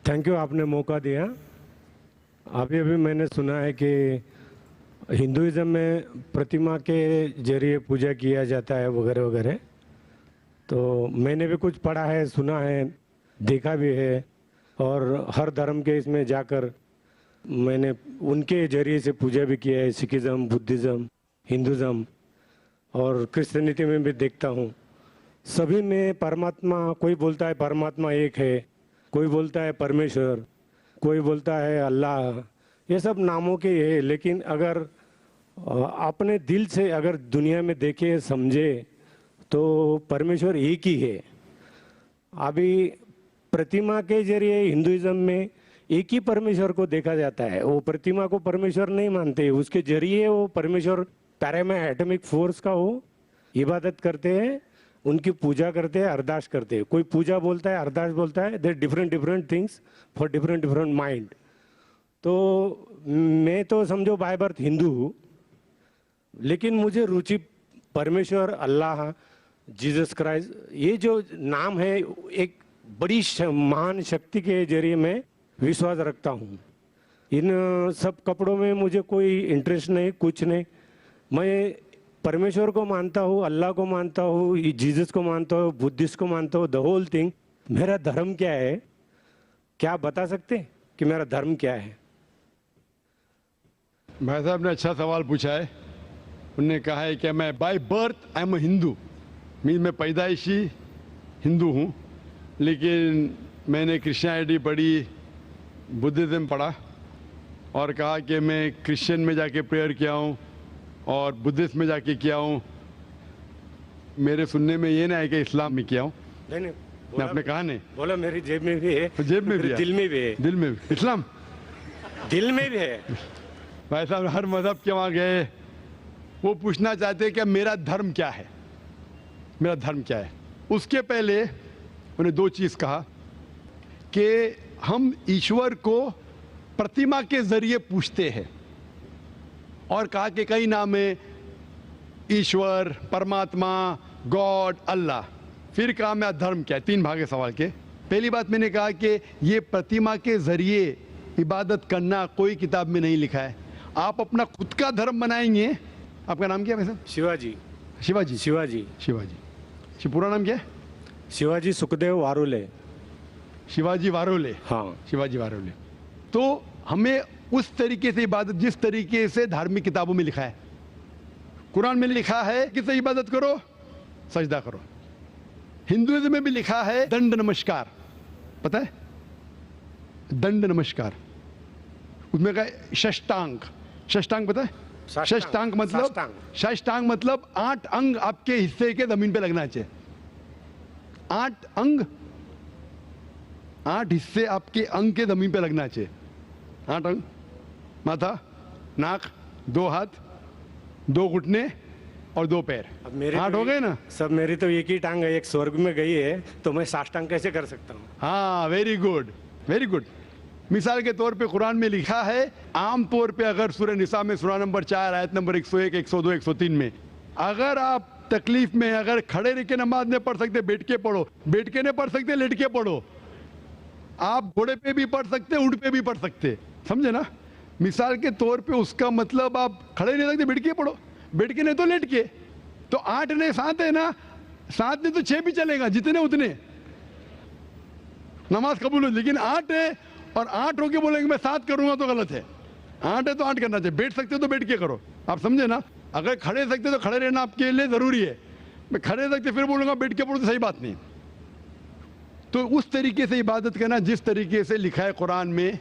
Thank you, आपने मौका दिया। अभी अभी मैंने सुना है कि हिंदुइज्म में प्रतिमा के जरिए पूजा किया जाता है वगैरह वगैरह। तो मैंने भी कुछ पढ़ा है, सुना है, देखा भी है। और हर धर्म के इसमें जाकर मैंने उनके जरिए से पूजा भी किया है। सिखिज़्म, बुद्धिज़्म, हिंदुज़्म और क्रिश्चियनिटी में भी देखता हूँ। सभी में परमात्मा, कोई बोलता है परमात्मा एक है, कोई बोलता है परमेश्वर, कोई बोलता है अल्लाह। ये सब नामों के है, लेकिन अगर अपने दिल से अगर दुनिया में देखे समझे तो परमेश्वर एक ही है। अभी प्रतिमा के जरिए हिंदुइज्म में एक ही परमेश्वर को देखा जाता है। वो प्रतिमा को परमेश्वर नहीं मानते, उसके जरिए वो परमेश्वर पैरामा एटॉमिक फोर्स का वो इबादत करते हैं, उनकी पूजा करते हैं, अरदास करते हैं। कोई पूजा बोलता है, अरदास बोलता है। There different different things for different different mind. तो मैं तो समझो बाय बर्थ हिंदू हूँ, लेकिन मुझे रुचि परमेश्वर, अल्लाह, जीसस क्राइस्ट, ये जो नाम है, एक बड़ी महान शक्ति के जरिए मैं विश्वास रखता हूँ। इन सब कपड़ों में मुझे कोई इंटरेस्ट नहीं, कुछ नहीं। मैं परमेश्वर को मानता हूँ, अल्लाह को मानता हूँ, जीसस को मानता हूँ, बुद्धिस्ट को मानता हूँ, द होल थिंग। मेरा धर्म क्या है, क्या आप बता सकते हैं कि मेरा धर्म क्या है? भाई साहब ने अच्छा सवाल पूछा है। उन्होंने कहा है कि मैं by birth I am Hindu, mean मैं पैदाइशी हिंदू हूँ, लेकिन मैंने क्रिश्चियनिटी पढ़ी, बुद्धिज़्म पढ़ा और कहा कि मैं क्रिश्चियन में जाके प्रेयर किया हूँ और बुद्धिस्ट में जाके किया हूँ। मेरे सुनने में ये ना है कि इस्लाम में किया हूँ। नहीं, मैं आपने कहा नहीं, बोला मेरी जेब में भी है, जेब में भी है, दिल में भी है, दिल में भी। इस्लाम दिल में भी है। भाई साहब हर मजहब के वहाँ गए, वो पूछना चाहते हैं कि मेरा धर्म क्या है, मेरा धर्म क्या है। उसके पहले उन्हें दो चीज़ कहा कि हम ईश्वर को प्रतिमा के जरिए पूछते हैं, और कहा कि कई नाम है, ईश्वर, परमात्मा, गॉड, अल्लाह। फिर कहा मेरा धर्म क्या है। तीन भाग है सवाल के। पहली बात मैंने कहा कि ये प्रतिमा के जरिए इबादत करना कोई किताब में नहीं लिखा है। आप अपना खुद का धर्म बनाएंगे। आपका नाम क्या है वैसे? शिवाजी। शिवाजी। शिवाजी। शिवाजी। पूरा नाम क्या है? शिवाजी सुखदेव वारोले। शिवाजी वारोले। हाँ, शिवाजी वारोले। तो हमें उस तरीके से इबादत, जिस तरीके से धार्मिक किताबों में लिखा है, कुरान में लिखा है कि से इबादत करो, सजदा करो। हिंदुइज्म में भी लिखा है दंड नमस्कार, पता है? दंड नमस्कार। उसमें कहा षष्टांग। षष्टांग पता है? षष्टांग मतलब, षष्टांग मतलब 8 अंग आपके हिस्से के जमीन पे लगना चाहिए। 8 अंग, 8 हिस्से आपके अंग के जमीन पे लगना चाहिए। 8 अंग, माथा, नाक, 2 हाथ, 2 घुटने और 2 पैर। अब मेरे 8 हो गए ना? सब मेरी तो एक ही टांग है, एक स्वर्ग में गई है, तो मैं साष्टांग कैसे कर सकता हूँ? हाँ, वेरी गुड, वेरी गुड। मिसाल के तौर पे कुरान में लिखा है, आम तौर पे अगर सूरह निसा में सूरा नंबर 4 आयत नंबर 101, 102, 103 में, अगर आप तकलीफ में, अगर खड़े रह के नमाज नहीं पढ़ सकते, बैठ के पढ़ो। बैठ के नहीं पढ़ सकते, लेट के पढ़ो। आप घोड़े पे भी पढ़ सकते, ऊंट पे भी पढ़ सकते, समझे ना? मिसाल के तौर पे उसका मतलब आप खड़े नहीं सकते, बैठ के पढ़ो, बैठ के नहीं तो लेट के। तो 8 ने 7 है ना, 7 ने तो 6 भी चलेगा, जितने उतने नमाज कबूल हो। लेकिन 8 है और 8 होके बोलेंगे मैं 7 करूंगा तो गलत है। 8 है तो 8 करना चाहिए। बैठ सकते तो बैठ के करो, आप समझे ना? अगर खड़े सकते तो खड़े रहना आपके लिए जरूरी है। मैं खड़े सकते फिर बोलूंगा बैठ के पढ़ो तो सही बात नहीं। तो उस तरीके से इबादत करना जिस तरीके से लिखा है कुरान में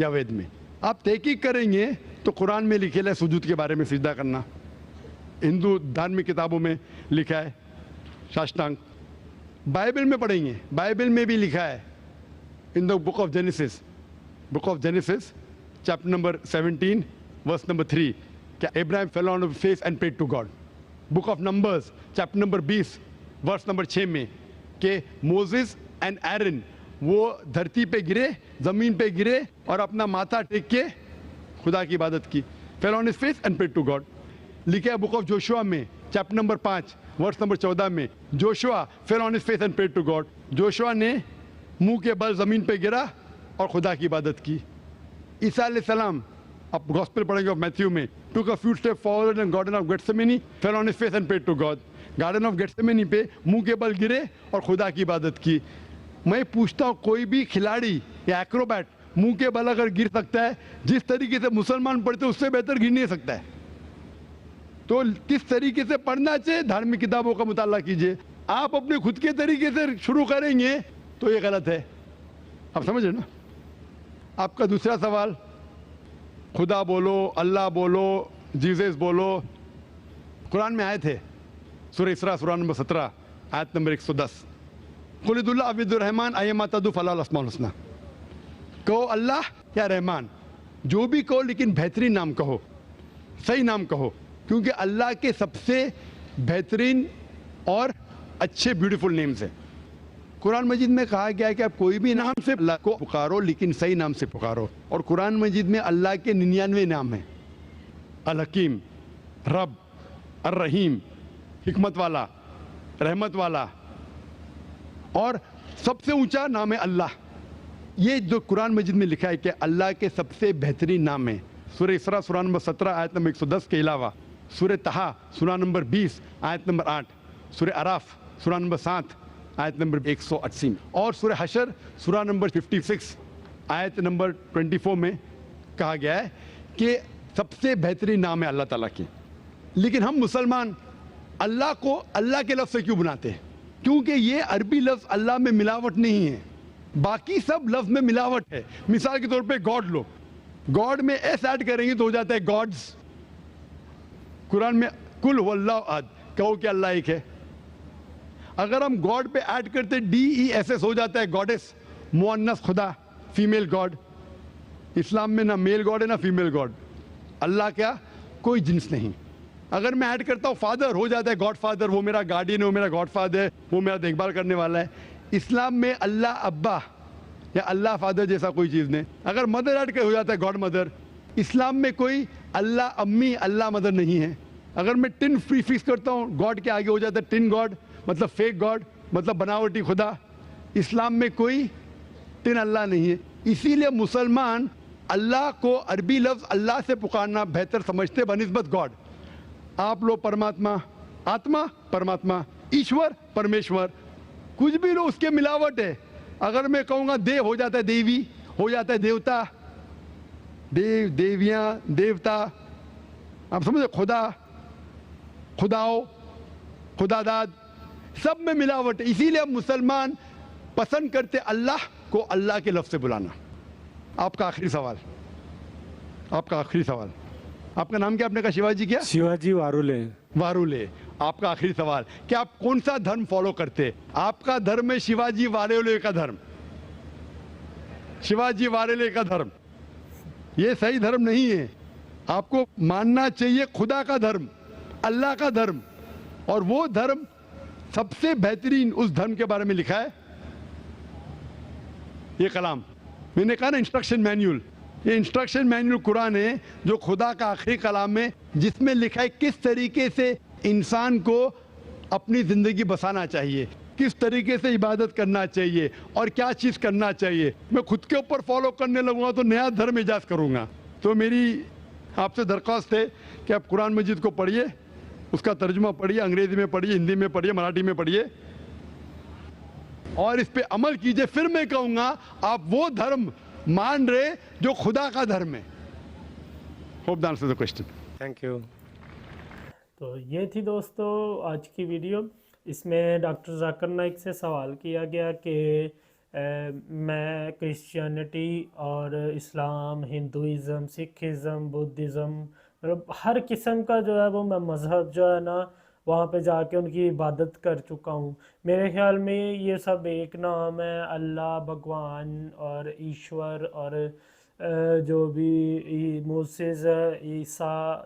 या वेद में। आप तहकीक करेंगे तो कुरान में लिखे है सुजूद के बारे में, सिजदा करना। हिंदू धार्मिक किताबों में लिखा है साष्टांग। बाइबल में पढ़ेंगे, बाइबल में भी लिखा है in the book of Genesis, book of Genesis chapter number 17 verse number 3, क्या इब्राहिम fell on face and prayed to God. Book of numbers chapter number 20 verse number 6 में कि मोसेस एंड एरन वो धरती पे गिरे, जमीन पे गिरे और अपना माथा टेक के खुदा की इबादत की। Fell on his face and prayed to God. लिखा है बुक ऑफ जोशुआ में चैप्टर नंबर 5 वर्स नंबर 14 में, Joshua fell on his face and prayed to God. Joshua ने मुंह के बल जमीन पे गिरा और खुदा की इबादत की। ईसा अलैहिस्सलाम, आप गॉस्पेल पढ़ेंगे ऑफ मैथ्यू में, took a few steps forward in garden of Gethsemane, fell on his face and prayed to God। Garden of Gethsemane पे मुंह के बल गिरे और खुदा की इबादत की। मैं पूछता हूँ, कोई भी खिलाड़ी या एक्रोबैट मुंह के बल अगर गिर सकता है, जिस तरीके से मुसलमान पढ़ते हैं उससे बेहतर गिर नहीं सकता है। तो किस तरीके से पढ़ना चाहिए, धार्मिक किताबों का मुताला कीजिए। आप अपने खुद के तरीके से शुरू करेंगे तो ये गलत है। आप समझ रहे ना। आपका दूसरा सवाल, खुदा बोलो, अल्लाह बोलो, जीसस बोलो, कुरान में आए थे, सूरह इसरा सूरह नंबर 17 आयत नंबर 110, कुलिदुल्लाह अबिदुर्रहमान अय्यमा तदु फलाल अस्माउल हुस्ना। कहो अल्लाह या रहमान, जो भी कहो, लेकिन बेहतरीन नाम कहो, सही नाम कहो, क्योंकि अल्लाह के सबसे बेहतरीन और अच्छे ब्यूटीफुल नेम्स हैं। कुरान मजीद में कहा गया है कि आप कोई भी नाम से अल्लाह को पुकारो, लेकिन सही नाम से पुकारो। और कुरान मजीद में अल्लाह के 99 नाम हैं, अल हकीम, रब, अर रहीम, हिकमत वाला, रहमत वाला, और सबसे ऊंचा नाम है अल्लाह। ये जो कुरान मजीद में लिखा है कि अल्लाह के सबसे बेहतरीन नाम है। सूरह इसरा सूरह नंबर 17 आयत नंबर 110 के अलावा सूरह तहा सूरह नंबर 20 आयत नंबर 8, सूरह अराफ सूरह नंबर 7 आयत नंबर 180 और सूरह हशर सूरह नंबर 56 आयत नंबर 24 में कहा गया है कि सबसे बेहतरीन नाम है अल्लाह ताला की। लेकिन हम मुसलमान अल्लाह को अल्लाह के लफ्ज़ से क्यों बनाते हैं? क्योंकि ये अरबी लफ्ज़ अल्लाह में मिलावट नहीं है, बाकी सब लफ्ज़ में मिलावट है। मिसाल के तौर पे गॉड लो, गॉड में एस ऐड करेंगे तो हो जाता है गॉड्स। कुरान में कुल हुवल्लाहु अहद, कहो कि अल्लाह एक है। अगर हम गॉड पे ऐड करते DESS हो जाता है गॉडेस, मुअन्नस खुदा, फीमेल गॉड। इस्लाम में ना मेल गॉड है ना फीमेल गॉड। अल्लाह क्या, कोई जिन्स नहीं। अगर मैं ऐड करता हूँ फादर, हो जाता है गॉड फादर, वो मेरा गार्डियन है, वो मेरा गॉड फादर है, वो मेरा देखभाल करने वाला है। इस्लाम में अल्लाह अब्बा या अल्लाह फादर जैसा कोई चीज़ नहीं। अगर मदर ऐड कर हो जाता है गॉड मदर। इस्लाम में कोई अल्लाह अम्मी अल्लाह मदर नहीं है। अगर मैं टिन प्रीफिक्स करता हूँ गॉड के आगे हो जाता है टिन गॉड, मतलब फेक गॉड, मतलब बनावटी खुदा। इस्लाम में कोई टिन अल्लाह नहीं है। इसीलिए मुसलमान अल्लाह को अरबी लफ्ज़ अल्लाह से पुकारना बेहतर समझते बनिस्बत गॉड। आप लोग परमात्मा, आत्मा परमात्मा, ईश्वर परमेश्वर, कुछ भी लो उसके मिलावट है। अगर मैं कहूँगा देव, हो जाता है देवी, हो जाता है देवता, देव देवियाँ देवता। आप समझे, खुदा खुदाओ खुदादाद, सब में मिलावट है। इसीलिए अब मुसलमान पसंद करते अल्लाह को अल्लाह के लफ्ज़ से बुलाना। आपका आखिरी सवाल, आपका आखिरी सवाल, आपका नाम क्या? आपने कहा शिवाजी क्या? शिवाजी वारुले। वारुले। आपका आखिरी सवाल, कि आप कौन सा धर्म फॉलो करते? आपका धर्म है शिवाजी वारुले का धर्म, शिवाजी वारुले का धर्म। ये सही धर्म नहीं है। आपको मानना चाहिए खुदा का धर्म, अल्लाह का धर्म। और वो धर्म सबसे बेहतरीन, उस धर्म के बारे में लिखा है ये कलाम। मैंने कहा ना इंस्ट्रक्शन मैन्यूल, ये इंस्ट्रक्शन मैन्यूल कुरान है जो खुदा का आखिरी कलाम है, जिसमें लिखा है किस तरीके से इंसान को अपनी ज़िंदगी बसाना चाहिए, किस तरीके से इबादत करना चाहिए और क्या चीज़ करना चाहिए। मैं खुद के ऊपर फॉलो करने लगूंगा तो नया धर्म इजाज़ करूंगा। तो मेरी आपसे दरख्वास्त है कि आप कुरान मजीद को पढ़िए, उसका तर्जुमा पढ़िए, अंग्रेजी में पढ़िए, हिंदी में पढ़िए, मराठी में पढ़िए और इस पे अमल कीजिए। फिर मैं कहूँगा आप वो धर्म मान रहे जो खुदा का धर्म है। Hope that answers the question. Thank you. तो ये थी दोस्तों आज की वीडियो। इसमें डॉक्टर जाकिर नाइक से सवाल किया गया कि मैं क्रिश्चियनिटी और इस्लाम, हिंदुइज़म, सिखिज़म, बुद्धिज़्म, मतलब हर किस्म का जो है वो मैं मज़हब जो है ना वहाँ पे जाके उनकी इबादत कर चुका हूँ। मेरे ख्याल में ये सब एक नाम है, अल्लाह, भगवान और ईश्वर और जो भी मोसेस, ईसा,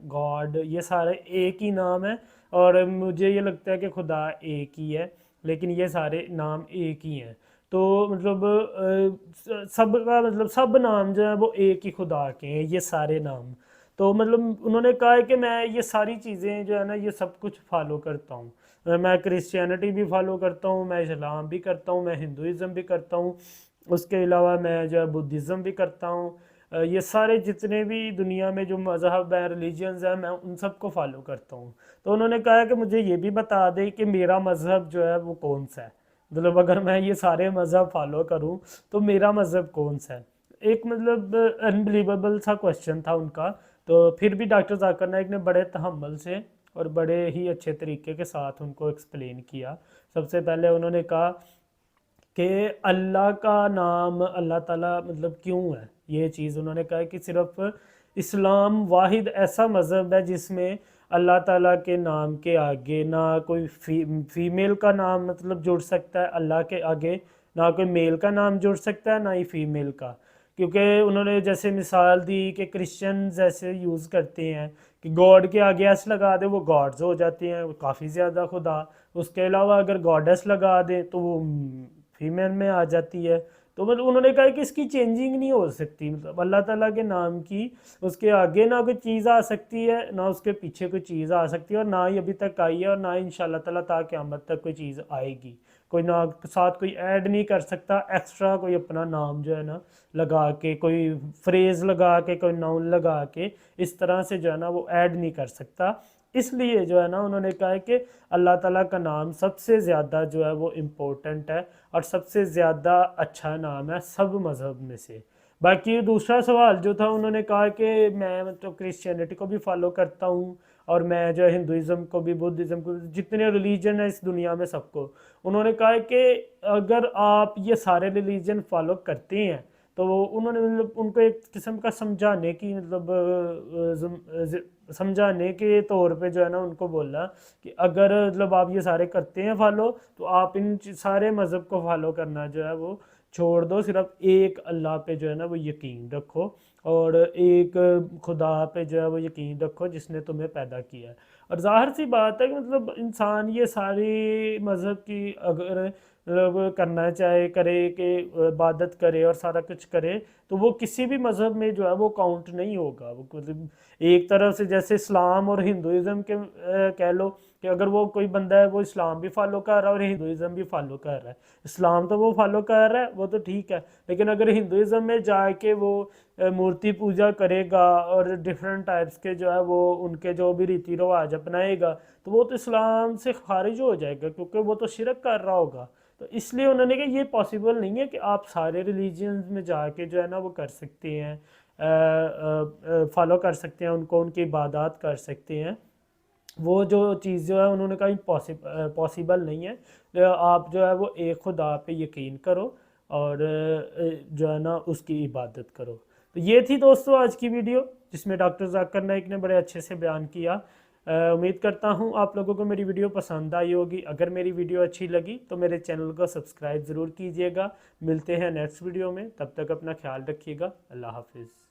गॉड, ये सारे एक ही नाम है। और मुझे ये लगता है कि खुदा एक ही है, लेकिन ये सारे नाम एक ही हैं। तो मतलब सब का मतलब सब नाम जो है वो एक ही खुदा के हैं, ये सारे नाम। तो मतलब उन्होंने कहा है कि मैं ये सारी चीज़ें जो है ना ये सब कुछ फॉलो करता हूँ। मैं क्रिश्चियनिटी भी फॉलो करता हूँ, मैं इस्लाम भी करता हूँ, मैं हिंदुइज़म भी करता हूँ उसके अलावा मैं जो है बुद्धिज़्म भी करता हूँ। ये सारे जितने भी दुनिया में जो मज़हब हैं, रिलीजन्स हैं, मैं उन सब को फॉलो करता हूँ। तो उन्होंने कहा कि मुझे ये भी बता दें कि मेरा मज़हब जो है वो कौन सा है, मतलब अगर मैं ये सारे मज़हब फॉलो करूँ तो मेरा मज़हब कौन सा है। एक मतलब अनबिलीवेबल सा क्वेश्चन था उनका। तो फिर भी डॉक्टर जाकिर नाइक ने बड़े तहम्मुल से और बड़े ही अच्छे तरीके के साथ उनको एक्सप्लेन किया। सबसे पहले उन्होंने कहा कि अल्लाह का नाम अल्लाह ताला मतलब क्यों है, ये चीज़ उन्होंने कहा कि सिर्फ इस्लाम वाहिद ऐसा मज़हब है जिसमें अल्लाह ताला के नाम के आगे ना कोई फीमेल का नाम मतलब जुड़ सकता है, अल्लाह के आगे ना कोई मेल का नाम जुड़ सकता है ना ही फीमेल का। क्योंकि उन्होंने जैसे मिसाल दी कि क्रिश्चियन जैसे यूज़ करते हैं कि गॉड के आगे एस लगा दे वो गॉड्स हो जाते हैं, वो काफ़ी ज़्यादा खुदा। उसके अलावा अगर गॉडेस लगा दे तो वो फीमेल में आ जाती है। तो मतलब उन्होंने कहा कि इसकी चेंजिंग नहीं हो सकती, मतलब अल्लाह ताला के नाम की उसके आगे ना कोई चीज़ आ सकती है ना उसके पीछे कोई चीज़ आ सकती है, और ना ही अभी तक आई है और ना ही इंशाल्लाह ताला ता क़यामत तक कोई चीज़ आएगी। कोई ना साथ कोई ऐड नहीं कर सकता एक्स्ट्रा, कोई अपना नाम जो है ना लगा के, कोई फ्रेज़ लगा के, कोई नाउन लगा के इस तरह से जो है ना वो ऐड नहीं कर सकता। इसलिए जो है ना उन्होंने कहा है कि अल्लाह ताला का नाम सबसे ज़्यादा जो है वो इम्पोर्टेंट है और सबसे ज़्यादा अच्छा नाम है सब मज़हब में से। बाकी दूसरा सवाल जो था उन्होंने कहा कि मैं तो क्रिश्चियनिटी को भी फॉलो करता हूँ और मैं जो है हिंदुज़म को भी, बुद्धिज़्म को, जितने रिलीजन है इस दुनिया में सबको। उन्होंने कहा है कि अगर आप ये सारे रिलीजन फॉलो करते हैं तो उन्होंने मतलब उनको एक किस्म का समझाने की मतलब समझाने के तौर पे जो है ना उनको बोला कि अगर मतलब आप ये सारे करते हैं फॉलो तो आप इन सारे मज़हब को फॉलो करना जो है वो छोड़ दो, सिर्फ एक अल्लाह पे जो है ना वो यकीन रखो और एक खुदा पे जो है वो यकीन रखो जिसने तुम्हें पैदा किया है। और ज़ाहिर सी बात है कि मतलब इंसान ये सारी मज़हब की अगर मतलब करना चाहे करे कि इबादत करे और सारा कुछ करे तो वो किसी भी मज़हब में जो है वो काउंट नहीं होगा। वो मतलब एक तरफ से जैसे इस्लाम और हिंदुज़म के कह लो कि अगर वो कोई बंदा है वो इस्लाम भी फॉलो कर रहा है और हिंदुज़म भी फॉलो कर रहा है, इस्लाम तो वो फॉलो कर रहा है वो तो ठीक है, लेकिन अगर हिंदुज़म में जाके वो मूर्ति पूजा करेगा और डिफरेंट टाइप्स के जो है वो उनके जो भी रीति रिवाज अपनाएगा तो वो तो इस्लाम से खारिज हो जाएगा क्योंकि वो तो शिरक कर रहा होगा। तो इसलिए उन्होंने कहा ये पॉसिबल नहीं है कि आप सारे रिलीजन्स में जाके जो है ना वो कर सकते हैं, फॉलो कर सकते हैं उनको, उनकी इबादत कर सकते हैं। वो जो चीज़ जो है उन्होंने कहा पॉसिबल नहीं है। आप जो है वो एक खुदा पे यकीन करो और जो है ना उसकी इबादत करो। तो ये थी दोस्तों आज की वीडियो जिसमें डॉक्टर जाकिर नाइक ने बड़े अच्छे से बयान किया। उम्मीद करता हूँ आप लोगों को मेरी वीडियो पसंद आई होगी। अगर मेरी वीडियो अच्छी लगी तो मेरे चैनल को सब्सक्राइब ज़रूर कीजिएगा। मिलते हैं नेक्स्ट वीडियो में, तब तक अपना ख्याल रखिएगा। अल्लाह हाफिज़।